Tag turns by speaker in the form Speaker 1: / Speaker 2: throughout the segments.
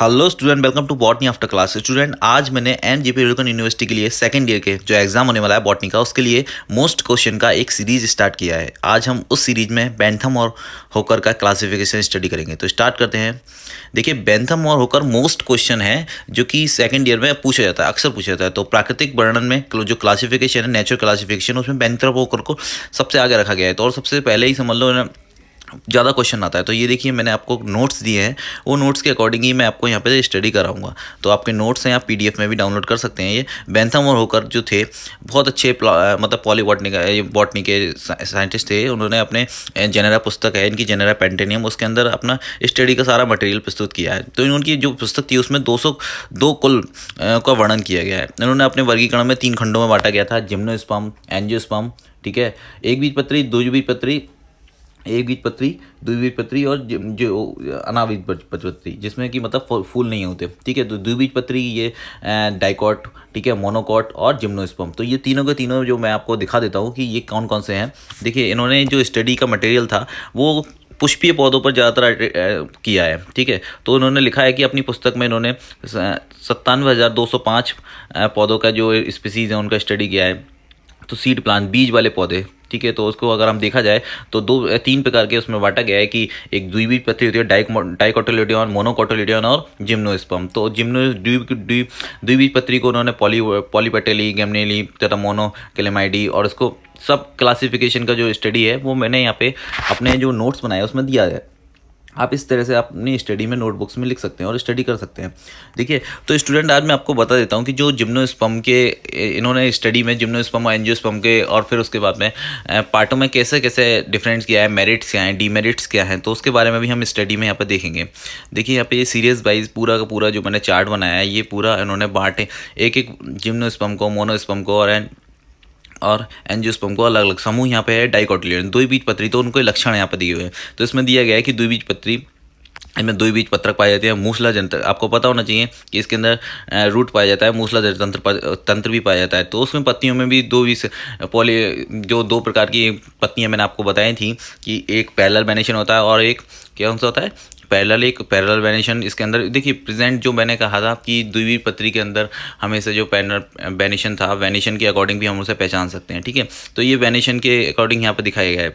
Speaker 1: Hello student, welcome to botany after class. Student, आज मैंने NJP रुड़कन university के लिए सेकंड ईयर के जो एग्जाम होने वाला है बॉटनी का, उसके लिए मोस्ट क्वेश्चन का एक सीरीज स्टार्ट किया है। आज हम उस सीरीज में बेंथम और होकर का क्लासिफिकेशन स्टडी करेंगे। तो स्टार्ट करते हैं। देखिए, बेंथम और होकर मोस्ट क्वेश्चन है जो कि सेकंड ईयर में पूछा जाता है, अक्सर पूछा जाता है। तो प्राकृतिक वर्णन में जो क्लासिफिकेशन है, नेचुरल क्लासिफिकेशन, उसमें बेंथम और होकर को सबसे आगे रखा गया है। तो और सबसे पहले ही समझ लो ज़्यादा क्वेश्चन आता है। तो ये देखिए, मैंने आपको नोट्स दिए हैं, वो नोट्स के अकॉर्डिंग ही मैं आपको यहाँ पे स्टडी कराऊंगा। तो आपके नोट्स हैं, आप पीडीएफ में भी डाउनलोड कर सकते हैं। ये बेंथम और होकर जो थे, बहुत अच्छे मतलब बॉटनी के साइंटिस्ट थे। उन्होंने अपने जेनेरा पुस्तक है इनकी, जेनेरा पेंटेनियम, उसके अंदर अपना स्टडी का सारा मटेरियल प्रस्तुत किया है। तो इनकी जो पुस्तक थी उसमें 202 कुल का वर्णन किया गया है। इन्होंने अपने वर्गीकरण में 3 खंडों में बांटा गया था: जिम्नोस्पर्म, एंजियोस्पर्म, ठीक है, एक बीजपत्री, द्विबीजपत्री, एक बीजपत्री, द्विबीजपत्री और जो अनाबीजपत्री, जिसमें कि मतलब फूल नहीं होते। ठीक है, तो द्विबीजपत्री ये डाइकॉट, ठीक है, मोनोकॉट और जिम्नोस्पर्म। तो ये तीनों के तीनों जो मैं आपको दिखा देता हूँ कि ये कौन कौन से हैं। देखिए, इन्होंने जो स्टडी का मटेरियल था वो पुष्पीय पौधों पर ज़्यादातर किया है। ठीक है, तो उन्होंने लिखा है कि अपनी पुस्तक में इन्होंने 97,205 पौधों का जो स्पीसीज़ है उनका स्टडी किया है। तो सीड प्लांट, बीज वाले पौधे, ठीक है, तो उसको अगर हम देखा जाए तो 3 प्रकार के उसमें बांटा गया है कि एक द्विबीजपत्री होती है, डाइकोटिलेडोन, मोनोकोटिलेडोन और जिम्नोस्पर्म। तो द्विबीजपत्री को उन्होंने पॉलीपेटेली, गेमनेली तथा मोनोकेलेमाइडी, और इसको सब क्लासिफिकेशन का जो स्टडी है वो मैंने यहाँ पे अपने जो नोट्स बनाए उसमें दिया है। आप इस तरह से अपनी स्टडी में नोटबुक्स में लिख सकते हैं और स्टडी कर सकते हैं। देखिए, तो स्टूडेंट, आज मैं आपको बता देता हूँ कि जो जिम्नोस्पर्म के इन्होंने स्टडी में जिम्नोस्पर्म और एंजियोस्पर्म के, और फिर उसके बाद में पार्टों में कैसे कैसे डिफरेंस किया है, मेरिट्स क्या हैं, डीमेरिट्स क्या हैं, तो उसके बारे में भी हम स्टडी में यहाँ पर देखेंगे। देखिए, यहाँ पे ये सीरीज वाइज पूरा का पूरा जो मैंने चार्ट बनाया है, ये पूरा इन्होंने बांटे एक एक जिम्नोस्पर्म को, मोनोस्पर्म को और एंजियोस्पर्म को अलग अलग समूह यहाँ पे है। डाइकोटिलेडोन, द्विबीजपत्री, तो उनको लक्षण यहाँ पे दिए हुए हैं। तो इसमें दिया गया है कि द्विबीजपत्री, इनमें द्विबीजपत्रक पाए जाते हैं। मूसलाधार तंत्र, आपको पता होना चाहिए कि इसके अंदर रूट पाया जाता है, मूसलाधार तंत्र भी पाया जाता है। तो उसमें पत्तियों में भी दो प्रकार की पत्तियां मैंने आपको बताई थी कि एक पैरेलल वेनेशन होता है और एक क्या सा होता है, पैरेलल वेनेशन। इसके अंदर देखिए, प्रेजेंट जो मैंने कहा था कि द्विबीजपत्री के अंदर हमेशा जो पैरेलल वेनेशन था, वेनेशन के अकॉर्डिंग भी हम उसे पहचान सकते हैं। ठीक है, तो ये वेनेशन के अकॉर्डिंग यहाँ पर दिखाया गया है।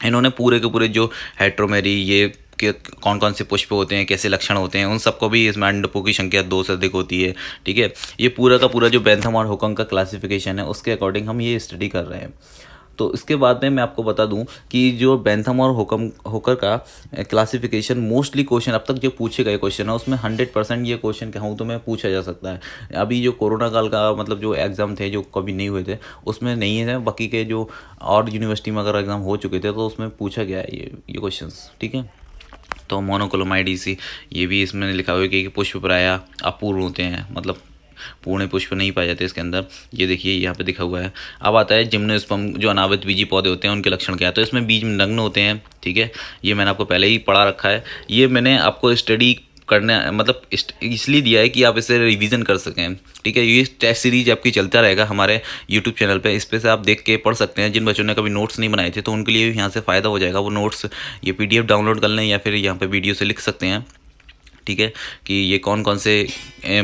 Speaker 1: इन्होंने पूरे के पूरे जो हेट्रोमेरी, ये कि कौन कौन से पुष्प होते हैं, कैसे लक्षण होते हैं, उन सबको भी इसमें अंडकों की संख्या 2 से अधिक होती है। ठीक है, ये पूरा का पूरा जो बेंथम और होकर का क्लासिफिकेशन है उसके अकॉर्डिंग हम ये स्टडी कर रहे हैं। तो इसके बाद में मैं आपको बता दूं कि जो बेंथम और होकर का क्लासिफिकेशन, मोस्टली क्वेश्चन अब तक जो पूछे गए क्वेश्चन है उसमें 100% ये क्वेश्चन कहूँ तो मैं पूछा जा सकता है। अभी जो कोरोना काल का मतलब जो एग्ज़ाम थे जो कभी नहीं हुए थे उसमें नहीं है, बाकी के जो और यूनिवर्सिटी में अगर एग्ज़ाम हो चुके थे तो उसमें पूछा गया है ये क्वेश्चन। ठीक है, तो मोनोकोलोमाइडीसी, ये भी इसमें लिखा हुआ है कि पुष्प प्रायः अपूर्ण होते हैं, मतलब पूर्ण पुष्प नहीं पाए जाते इसके अंदर। ये देखिए, यहाँ पे दिखा हुआ है। अब आता है जिम्नोस्पर्म, जो अनावृत बीजी पौधे होते हैं उनके लक्षण क्या है। तो इसमें बीज नग्न होते हैं। ठीक है, ये मैंने आपको पहले ही पढ़ा रखा है। ये मैंने आपको स्टडी करना मतलब इसलिए दिया है कि आप इसे रिवीजन कर सकें। ठीक है, ये टेस्ट सीरीज आपकी चलता रहेगा हमारे यूट्यूब चैनल पे, इस पे से आप देख के पढ़ सकते हैं। जिन बच्चों ने कभी नोट्स नहीं बनाए थे तो उनके लिए भी यहाँ से फ़ायदा हो जाएगा। वो नोट्स ये पीडीएफ डाउनलोड कर लें या फिर यहाँ पे वीडियो से लिख सकते हैं। ठीक है, कि ये कौन कौन से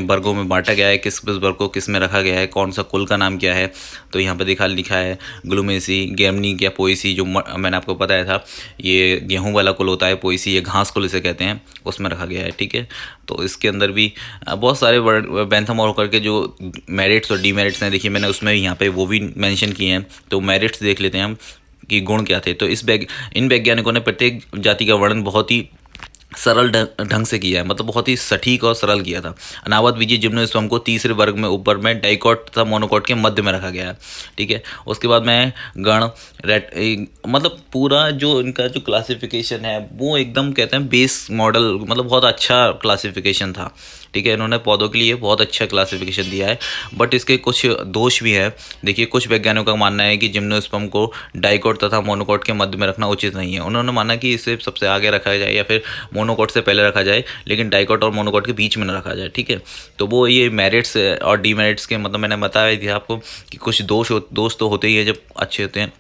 Speaker 1: वर्गों में बांटा गया है, किस वर्ग को किस में रखा गया है, कौन सा कुल का नाम क्या है। तो यहाँ पे लिखा है ग्लूमेसी, गेमनी या पोएसी, जो मैंने आपको बताया था ये गेहूं वाला कुल होता है, पोएसी ये घास कुल इसे कहते हैं, उसमें रखा गया है। ठीक है, तो इसके अंदर भी बहुत सारे वर्ड बेंथम और होकर के जो मेरिट्स और डीमेरिट्स हैं, देखिए मैंने उसमें यहाँ पे वो भी मेंशन किए हैं। तो मेरिट्स देख लेते हैं हम कि गुण क्या थे। तो इन वैज्ञानिकों ने प्रत्येक जाति का वर्णन बहुत ही सरल ढंग से किया है, मतलब बहुत ही सटीक और सरल किया था। अनावृत बीजी जिम्नोस्पर्म को तीसरे वर्ग में ऊपर में डाइकॉट तथा मोनोकॉट के मध्य में रखा गया है। ठीक है, उसके बाद में गण मतलब पूरा जो इनका जो क्लासिफिकेशन है वो एकदम कहते हैं बेस मॉडल, मतलब बहुत अच्छा क्लासिफिकेशन था। ठीक है, इन्होंने पौधों के लिए बहुत अच्छा क्लासिफिकेशन दिया है, बट इसके कुछ दोष भी है। देखिए, कुछ वैज्ञानिकों का मानना है कि जिम्नोस्पर्म को डाइकॉट तथा मोनोकॉट के मध्य में रखना उचित नहीं है। उन्होंने माना कि इसे सबसे आगे रखा जाए या फिर मोनोकॉट से पहले रखा जाए, लेकिन डाइकॉट और मोनोकॉट के बीच में न रखा जाए। ठीक है, तो वो ये मेरिट्स और डीमेरिट्स के मतलब मैंने बताया थी आपको कि कुछ दोष तो होते ही है जब अच्छे होते हैं।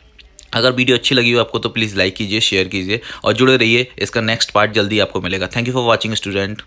Speaker 1: अगर वीडियो अच्छी लगी हो आपको तो प्लीज़ लाइक कीजिए, शेयर कीजिए और जुड़े रहिए। इसका नेक्स्ट पार्ट जल्दी आपको मिलेगा। Thank you for watching student.